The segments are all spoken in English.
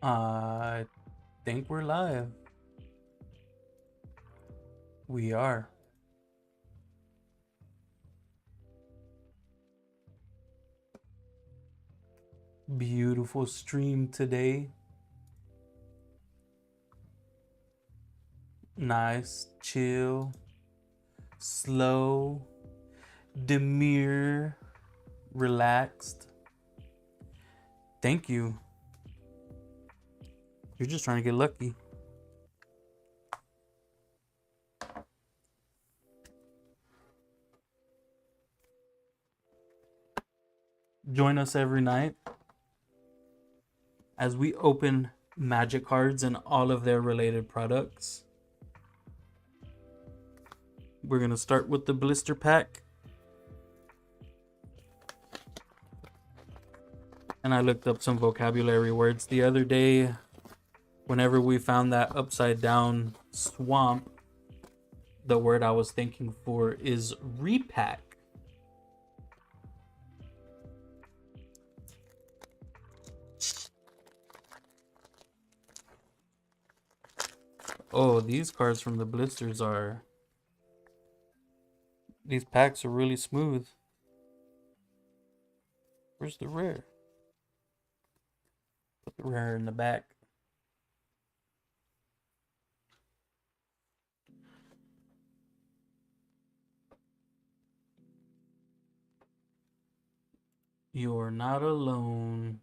I think we're live. We are. Beautiful stream today. Nice, chill, slow, demure, relaxed. Thank you. You're just trying to get lucky. Join us every night as we open magic cards and all of their related products. We're going to start with the blister pack. And I looked up some vocabulary words the other day. Whenever we found that upside down swamp, the word I was thinking for is repack. Oh, these cards from the blisters are... These packs are really smooth. Where's the rare? Put the rare in the back. You're not alone.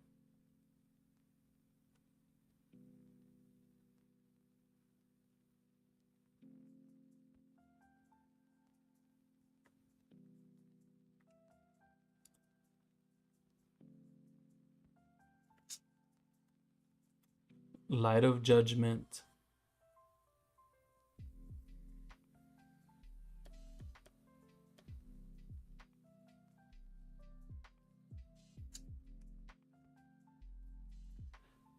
Light of Judgment.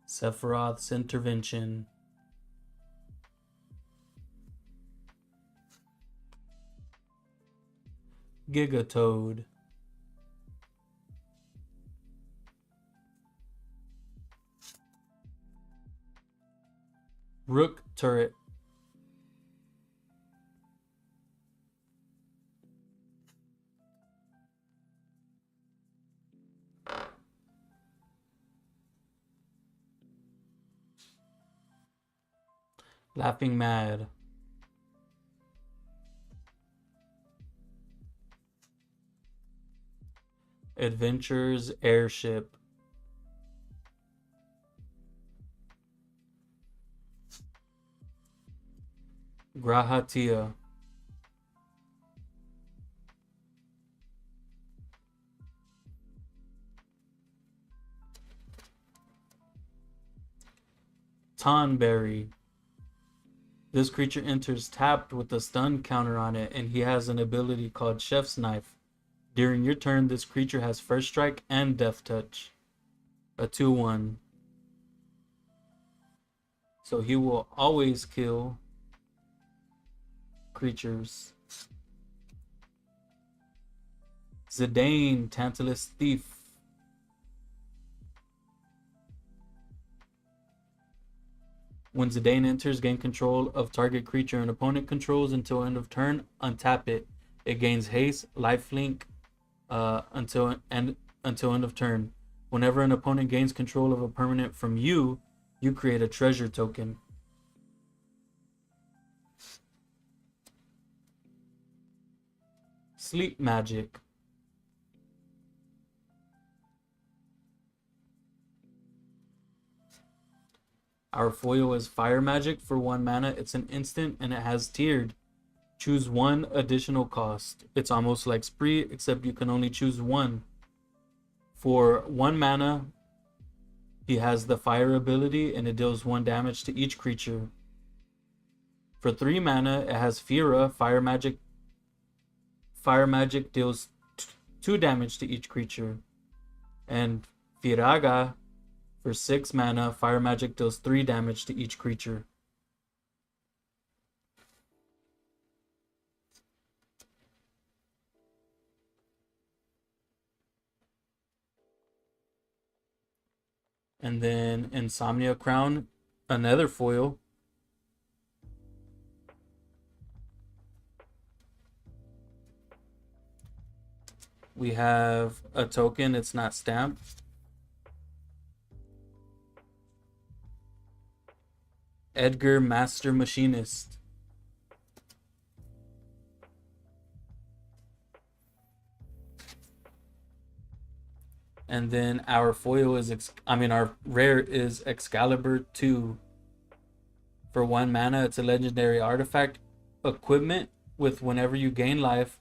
Sephiroth's Intervention. Gigatoad. Rook Turret. Laughing Mad. Adventures Airship. Grahatia. Tonberry. This creature enters tapped with a stun counter on it, and he has an ability called Chef's Knife. During your turn, this creature has First Strike and Death Touch. A 2/1. So he will always kill creatures. Zidane, Tantalus Thief. When Zidane enters, gain control of target creature an opponent controls until end of turn. Untap it. It gains haste, lifelink until end of turn. Whenever an opponent gains control of a permanent from you, you create a treasure token. Sleep Magic. Our foil is Fire Magic for 1 mana. It's an instant and it has tiered. Choose 1 additional cost. It's almost like Spree, except you can only choose 1. For 1 mana, he has the Fire ability and it deals 1 damage to each creature. For 3 mana, it has Fira, Fire Magic. Fire Magic deals 2 damage to each creature. And Firaga, for 6 mana, Fire Magic deals 3 damage to each creature. And then Insomnia Crown, another foil. We have a token, it's not stamped. Edgar Master Machinist. And then our foil is, our rare is Excalibur 2. For 1 mana, it's a legendary artifact equipment with whenever you gain life,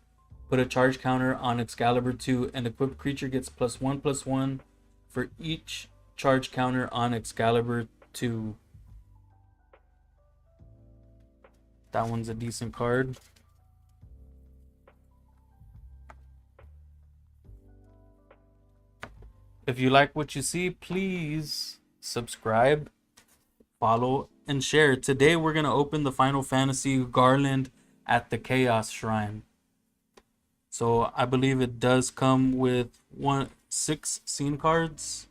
put a charge counter on Excalibur 2, and equipped creature gets +1/+1 for each charge counter on Excalibur 2. That one's a decent card. If you like what you see, please subscribe, follow, and share. Today we're going to open the Final Fantasy Garland at the Chaos Shrine. So I believe it does come with 6 scene cards,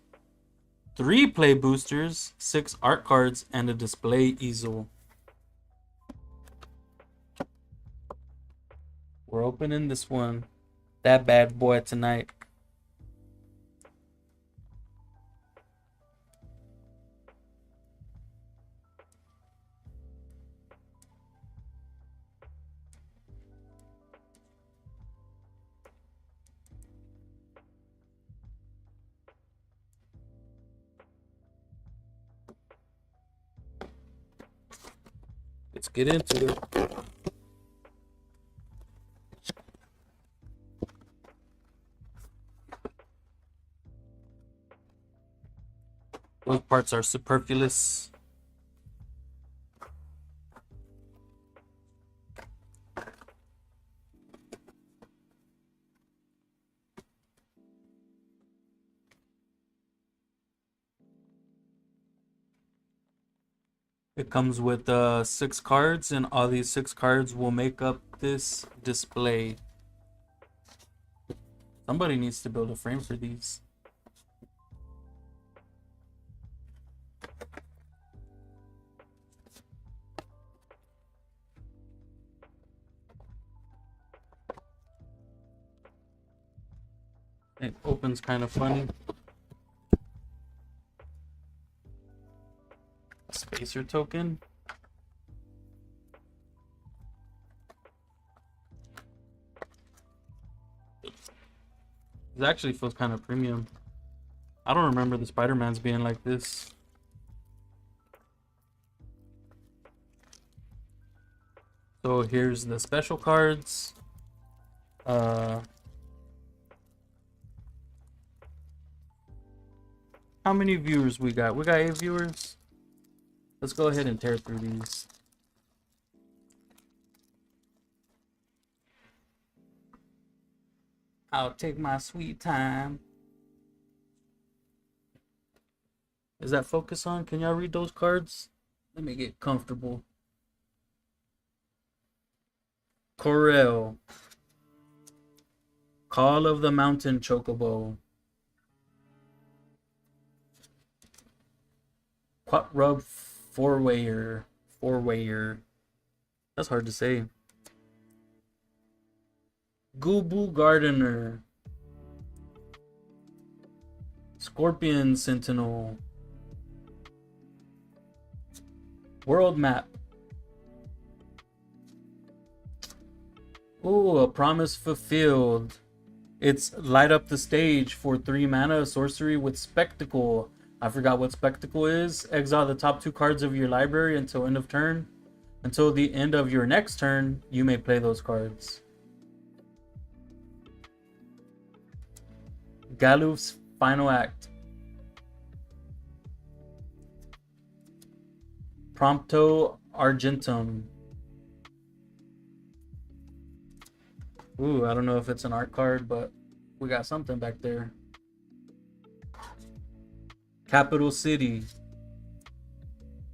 3 play boosters, 6 art cards, and a display easel. We're opening this one, that bad boy, tonight. Let's get into it. Those parts are superfluous. It comes with 6 cards, and all these 6 cards will make up this display. Somebody needs to build a frame for these. It opens kind of funny. Spacer token. It actually feels kind of premium. I don't remember the Spider-Mans being like this. So here's the special cards. How many viewers we got? We got 8 viewers. Let's go ahead and tear through these. I'll take my sweet time. Is that focus on? Can y'all read those cards? Let me get comfortable. Corel. Call of the Mountain Chocobo. Quatrub Four-wayer. That's hard to say. Goobu Gardener. Scorpion Sentinel. World Map. Ooh, a promise fulfilled. It's light up the stage for 3 mana sorcery with Spectacle. I forgot what Spectacle is. Exile the top 2 cards of your library until end of turn. Until the end of your next turn, you may play those cards. Galuf's Final Act. Prompto Argentum. Ooh, I don't know if it's an art card, but we got something back there. Capital City.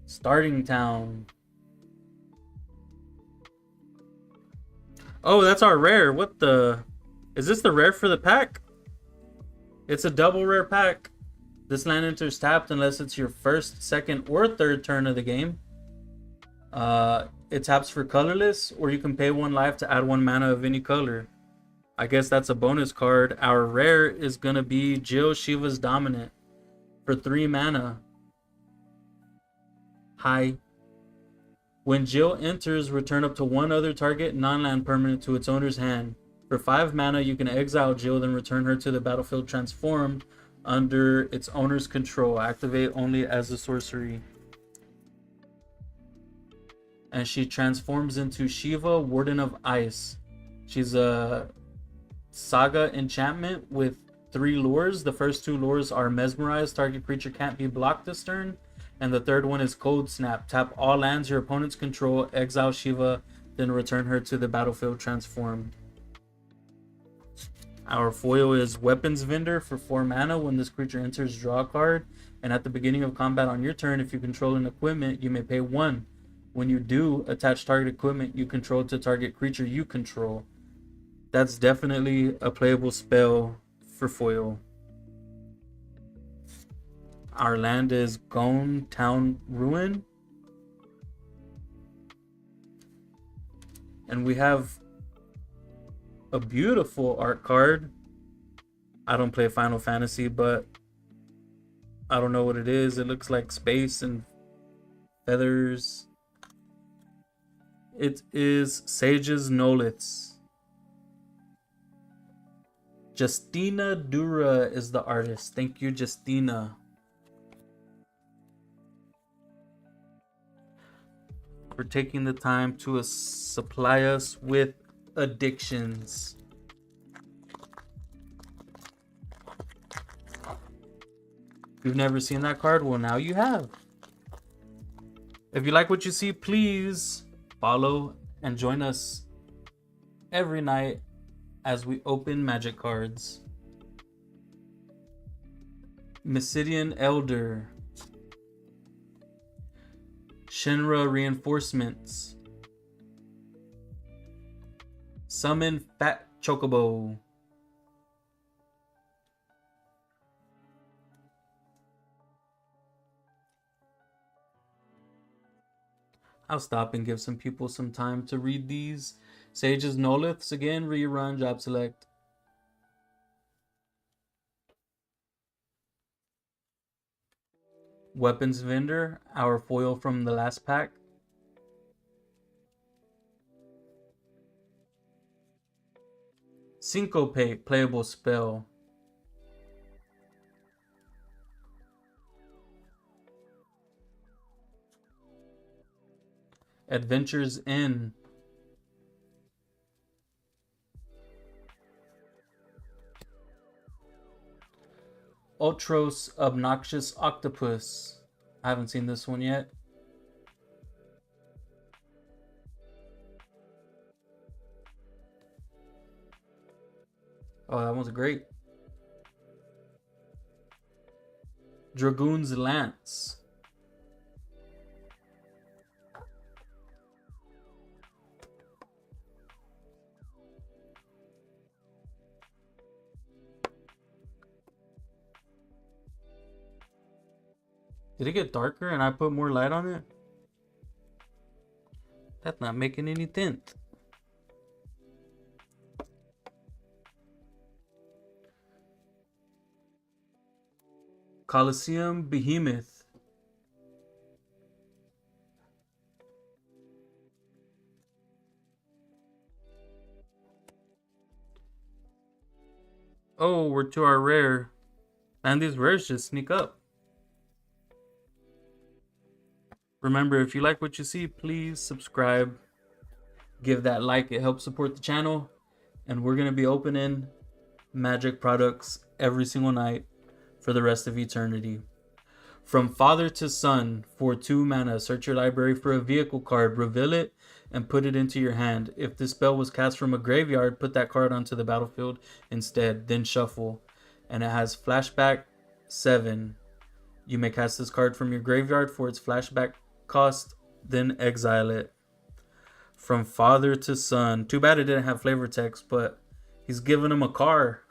Starting Town. Oh, that's our rare. What the? Is this the rare for the pack? It's a double rare pack. This land enters tapped unless it's your first, second, or third turn of the game. It taps for colorless, or you can pay 1 life to add 1 mana of any color. I guess that's a bonus card. Our rare is gonna be Jill, Shiva's Dominant for 3 mana. Hi. When Jill enters, return up to 1 other target non-land permanent to its owner's hand. For 5 mana, you can exile Jill, then return her to the battlefield transformed under its owner's control. Activate only as a sorcery. And she transforms into Shiva, Warden of Ice. She's a saga enchantment with 3 lures. The first 2 lures are Mesmerize, target creature can't be blocked this turn. And the third one is Cold Snap. Tap all lands your opponents control, exile Shiva, then return her to the battlefield transformed. Our foil is Weapons Vendor for 4 mana. When this creature enters, draw a card. And at the beginning of combat on your turn, if you control an equipment, you may pay 1. When you do, attach target equipment you control to target creature you control. That's definitely a playable spell for foil. Our land is Gone Town Ruin. And we have a beautiful art card. I don't play Final Fantasy, but I don't know what it is. It looks like space and feathers. It is Sage's Noliths. Justina Dura is the artist. Thank you, Justina. For taking the time to supply us with addictions. If you've never seen that card, well, now you have. If you like what you see, please follow and join us every night as we open magic cards. Mysidian Elder. Shinra Reinforcements. Summon Fat Chocobo. I'll stop and give some people some time to read these. Sage's Noliths again, rerun, job select. Weapons Vendor, our foil from the last pack. Syncopate, playable spell. Adventures in. Ultros Obnoxious Octopus. I haven't seen this one yet. Oh, that one's great. Dragoon's Lance. Did it get darker and I put more light on it? That's not making any tint. Coliseum Behemoth. Oh, we're to our rare. And these rares just sneak up. Remember, if you like what you see, please subscribe. Give that like, it helps support the channel. And we're going to be opening magic products every single night for the rest of eternity. From Father to Son, for 2 mana, search your library for a vehicle card, reveal it, and put it into your hand. If this spell was cast from a graveyard, put that card onto the battlefield instead, then shuffle. And it has flashback 7. You may cast this card from your graveyard for its flashback cost, then exile it. From Father to Son. Too bad it didn't have flavor text, but he's giving him a car.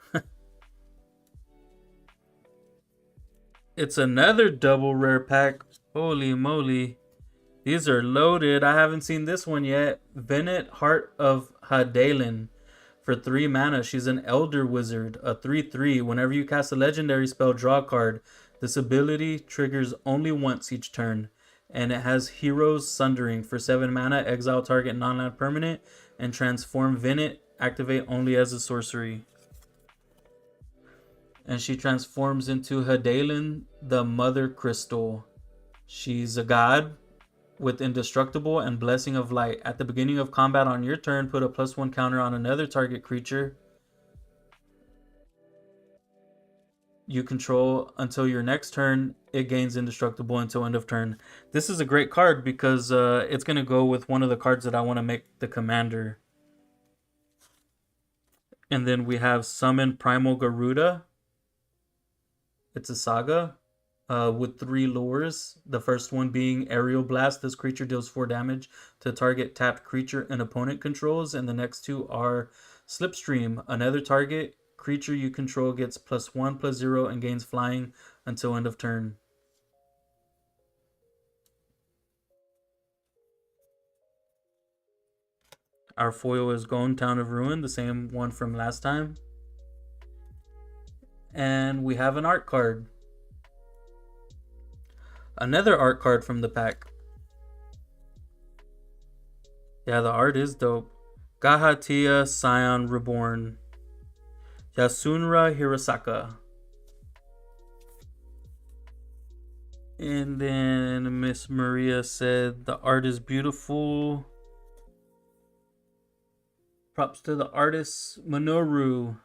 It's another double rare pack. Holy moly. These are loaded. I haven't seen this one yet. Venet, Heart of Hadalen. For 3 mana, she's an Elder Wizard, a 3/3. Whenever you cast a legendary spell, draw a card. This ability triggers only once each turn. And it has Hero's Sundering. For 7 mana, exile target non-land permanent. And transform Venet. Activate only as a sorcery. And she transforms into Hadalen, the Mother Crystal. She's a god with Indestructible and Blessing of Light. At the beginning of combat on your turn, put a +1 counter on another target creature you control until your next turn. It gains Indestructible until end of turn. This is a great card because it's going to go with one of the cards that I want to make the commander. And then we have Summon Primal Garuda. It's a saga with 3 lures. The first one being Aerial Blast. This creature deals 4 damage to target tapped creature an opponent controls. And the next 2 are Slipstream. Another target creature you control gets +1/+0 and gains flying until end of turn. Our foil is Gone Town of Ruin, the same one from last time. And we have an art card. Another art card from the pack. Yeah, the art is dope. Gahatia Scion Reborn. Yasunra Hirasaka. And then Miss Maria said the art is beautiful. Props to the artist Minoru.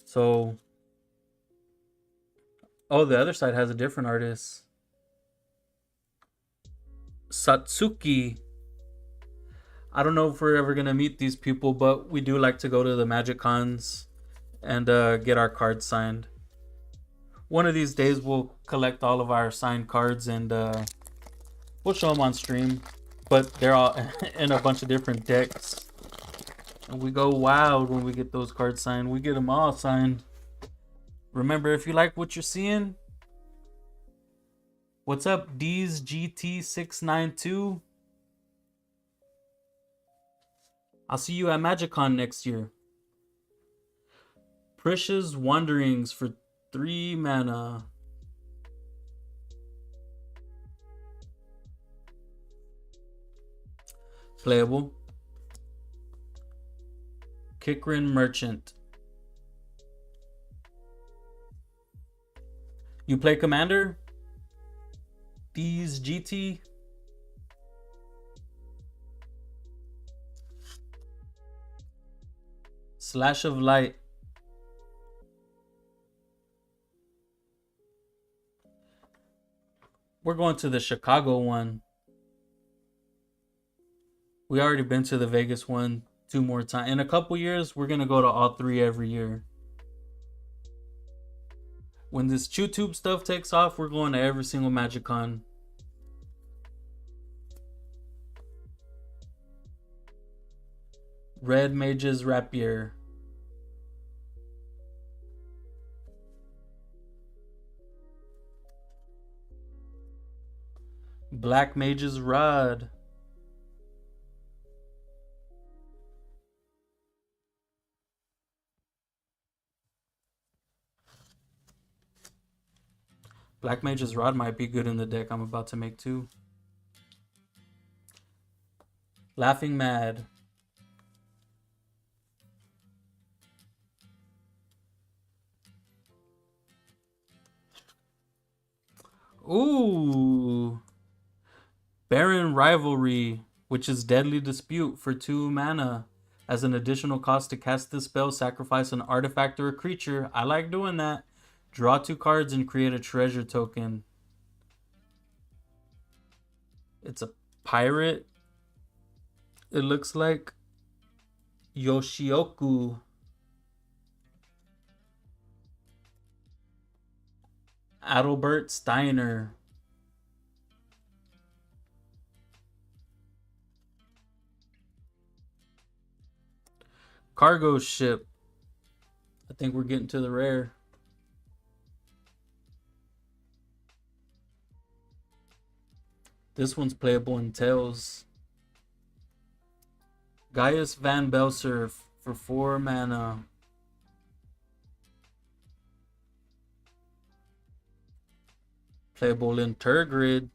So, oh, the other side has a different artist. Satsuki. I don't know if we're ever going to meet these people, but we do like to go to the Magic Cons and get our cards signed. One of these days, we'll collect all of our signed cards and we'll show them on stream. But they're all in a bunch of different decks. And we go wild when we get those cards signed. We get them all signed. Remember, if you like what you're seeing, what's up, D's GT692? I'll see you at MagicCon next year. Prisha's Wanderings for 3 mana. Playable. Kikrin Merchant. You play Commander? These GT? Slash of Light. We're going to the Chicago one. We already been to the Vegas one 2 more times. In a couple years, we're going to go to all 3 every year. When this YouTube stuff takes off, we're going to every single MagicCon. Red Mage's Rapier. Black Mage's Rod. Black Mage's Rod might be good in the deck I'm about to make too. Laughing Mad. Ooh. Baron Rivalry, which is Deadly Dispute for 2 mana. As an additional cost to cast this spell, sacrifice an artifact or a creature. I like doing that. Draw 2 cards and create a treasure token. It's a pirate. It looks like Yoshioku. Adalbert Steiner. Cargo Ship. I think we're getting to the rare. This one's playable in Tails. Gaius Van Belser for 4 mana. Playable in Turgrid.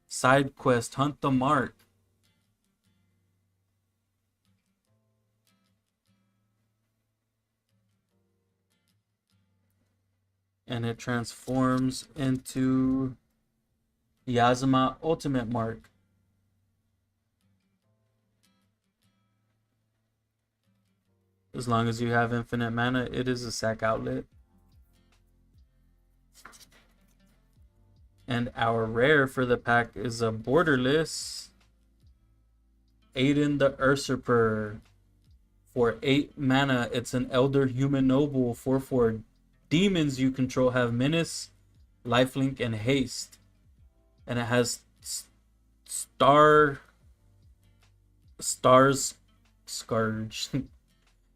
Side quest, Hunt the Mark. And it transforms into Yazama Ultimate Mark. As long as you have infinite mana, it is a sack outlet. And our rare for the pack is a borderless Aiden the Usurper. For 8 mana, it's an Elder Human Noble 4/4. Demons you control have Menace, Lifelink, and Haste. And it has Stars Scourge.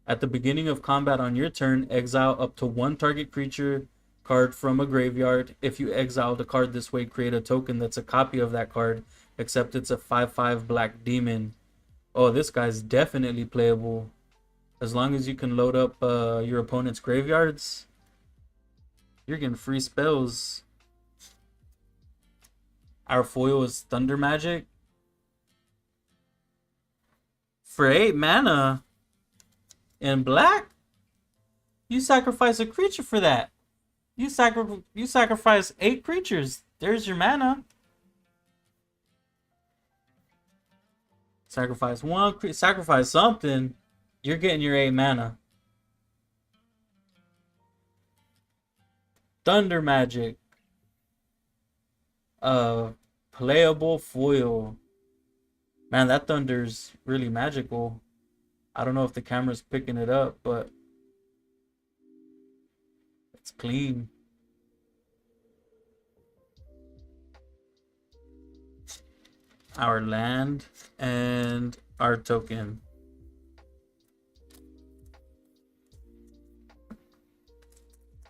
At the beginning of combat on your turn, exile up to 1 target creature card from a graveyard. If you exile the card this way, create a token that's a copy of that card, except it's a 5/5 black demon. Oh, this guy's definitely playable. As long as you can load up your opponent's graveyards, you're getting free spells. Our foil is Thunder Magic. For 8 mana in black, you sacrifice a creature for that. You sacrifice 8 creatures. There's your mana. Sacrifice one. Sacrifice something. You're getting your 8 mana. Thunder Magic. Playable foil. Man, that thunder's really magical. I don't know if the camera's picking it up, but it's clean. Our land and our token.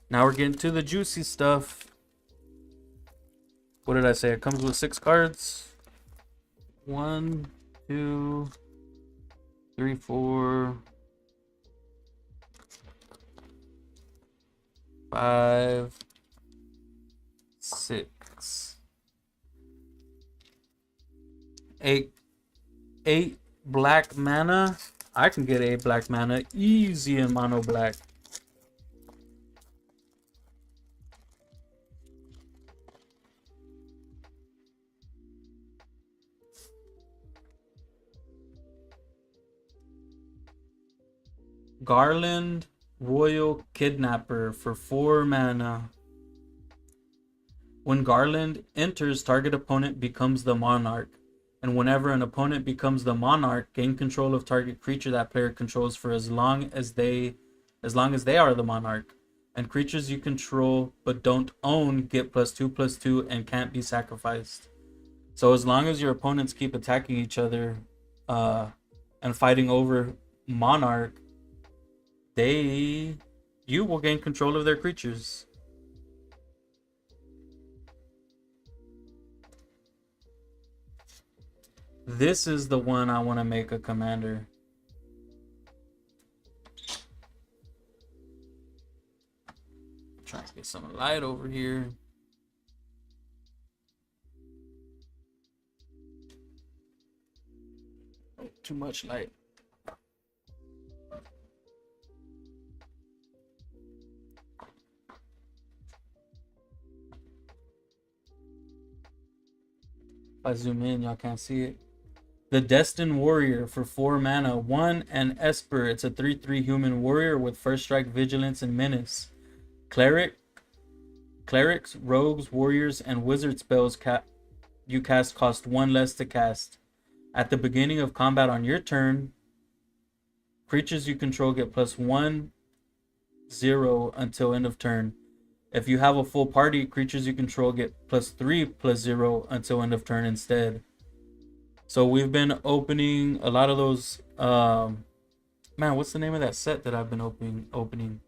Now we're getting to the juicy stuff. What did I say? It comes with 6 cards. 1, 2, 3, 4, 5, 6. 8 black mana. I can get 8 black mana easy in mono black. Garland Royal Kidnapper for 4 mana. When Garland enters, target opponent becomes the monarch. And whenever an opponent becomes the monarch, gain control of target creature that player controls for as long as they are the monarch. And creatures you control but don't own get +2/+2 and can't be sacrificed. So as long as your opponents keep attacking each other and fighting over monarch, you will gain control of their creatures. This is the one I want to make a commander. Try to get some light over here. Oh, too much light. If I zoom in, y'all can't see it. The Destined Warrior for 4 mana, 1 and Esper. It's a 3/3 human warrior with first strike, vigilance, and menace. Clerics, rogues, warriors, and wizard spells you cast cost 1 less to cast. At the beginning of combat on your turn, creatures you control get +1/0 until end of turn. If you have a full party, creatures you control get +3/+0 until end of turn instead. So we've been opening a lot of those. Man, what's the name of that set that I've been opening?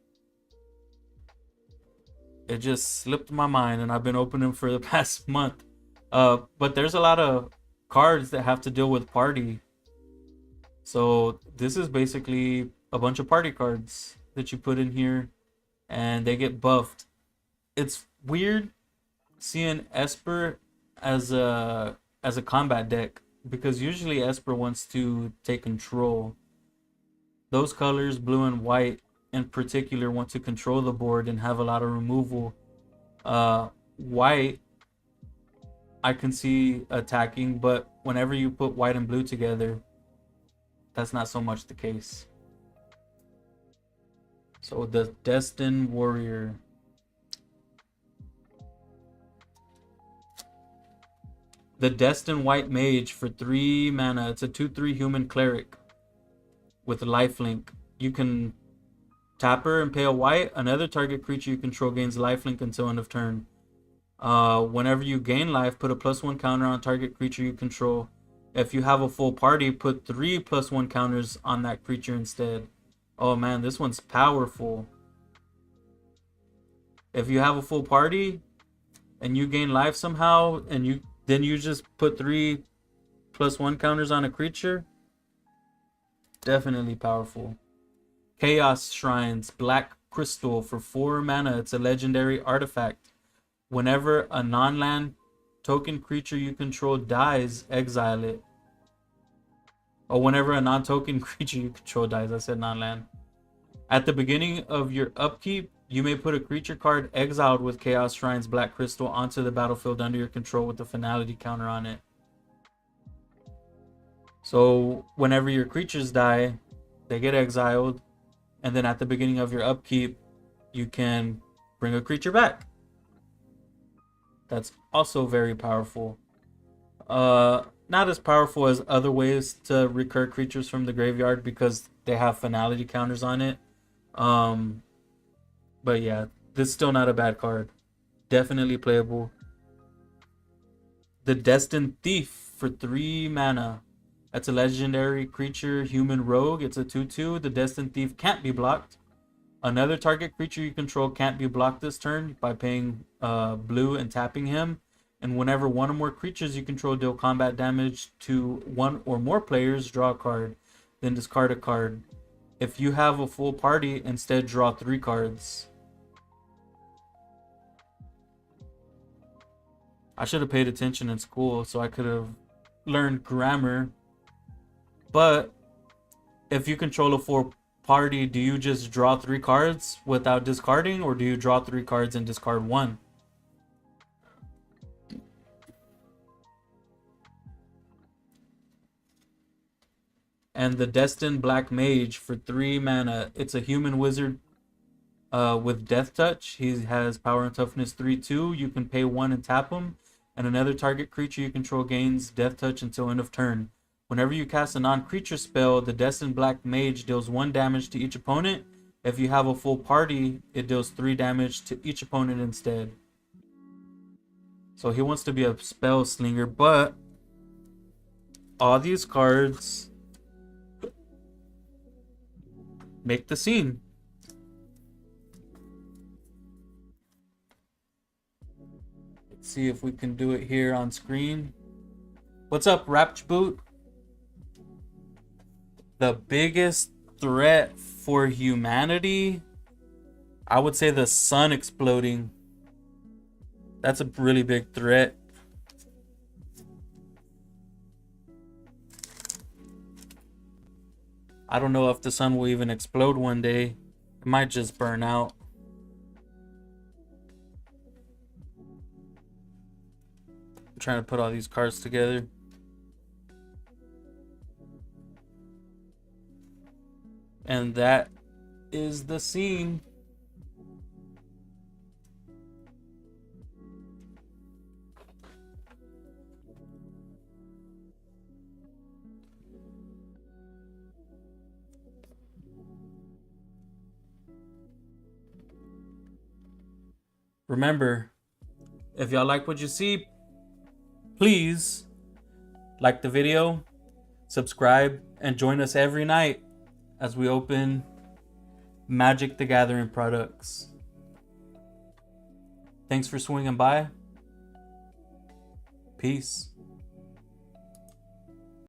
It just slipped my mind, and I've been opening for the past month. But there's a lot of cards that have to deal with party. So this is basically a bunch of party cards that you put in here, and they get buffed. It's weird seeing Esper as a combat deck, because usually Esper wants to take control. Those colors, blue and white in particular, want to control the board and have a lot of removal. White, I can see attacking, but whenever you put white and blue together, that's not so much the case. So the Destined Warrior. The Destined White Mage for 3 mana. It's a 2/3 human cleric with lifelink. You can tap her and pay a white. Another target creature you control gains lifelink until end of turn. Whenever you gain life, put a +1 counter on target creature you control. If you have a full party, put 3 +1 counters on that creature instead. Oh man, this one's powerful. If you have a full party and you gain life somehow, and you just put 3 +1 counters on a creature, definitely powerful. Chaos Shrines, Black Crystal for 4 mana. It's a legendary artifact. Whenever a non-land token creature you control dies, exile it. Or whenever a non-token creature you control dies. I said non-land. At the beginning of your upkeep, you may put a creature card exiled with Chaos Shrine's Black Crystal onto the battlefield under your control with the finality counter on it. So whenever your creatures die, they get exiled. And then at the beginning of your upkeep, you can bring a creature back. That's also very powerful. Not as powerful as other ways to recur creatures from the graveyard because they have finality counters on it. But yeah, this is still not a bad card. Definitely playable. The Destined Thief for 3 mana. That's a legendary creature, human rogue. It's a 2/2. The Destined Thief can't be blocked. Another target creature you control can't be blocked this turn by paying blue and tapping him. And whenever one or more creatures you control deal combat damage to one or more players, draw a card. Then discard a card. If you have a full party, instead draw 3 cards. I should have paid attention in school so I could have learned grammar. But if you control a full party, do you just draw 3 cards without discarding, or do you draw 3 cards and discard 1? And the Destined Black Mage for 3 mana. It's a human wizard with Death Touch. He has power and toughness 3/2. You can pay 1 and tap him. And another target creature you control gains Death Touch until end of turn. Whenever you cast a non-creature spell, the Destined Black Mage deals 1 damage to each opponent. If you have a full party, it deals 3 damage to each opponent instead. So he wants to be a spell slinger, but all these cards make the scene. Let's see if we can do it here on screen. What's up, Rapch Boot? The biggest threat for humanity, I would say the sun exploding. That's a really big threat. I don't know if the sun will even explode one day. It might just burn out. I'm trying to put all these cards together. And that is the scene. Remember, if y'all like what you see, please like the video, subscribe, and join us every night as we open Magic the Gathering products. Thanks for swinging by. Peace. Peace.